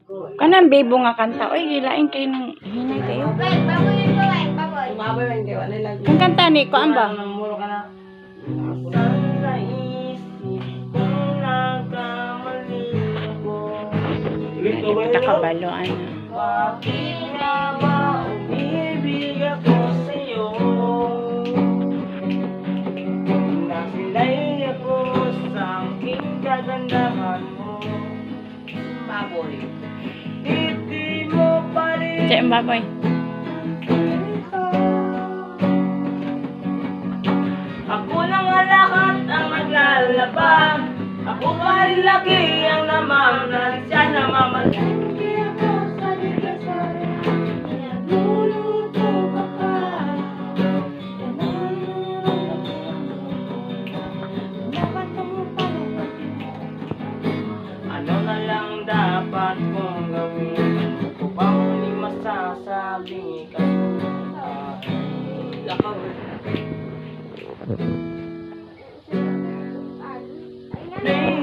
Kanang bebo nga kanta. Oy, gilain kayo ng hinay kayo. Baboy hindi wala lang. Ang kanta ni ko ba? Muro ka na. Saan naisip kong nagkamali ko? Kakabalo, ano. Bakit nga ba umibig ako sa'yo? Nasilay ako sa aking kagandahan mo. Baboy. Hindi mo pa rin Diyan, baboy. ako na nga lahat ang naglalaba. Ako pa rin lagi ang namamalan. Siya namamalan. Ano na lang dapat kong gawin? Ko pa muli masasabi ka. Lakaw. Baby,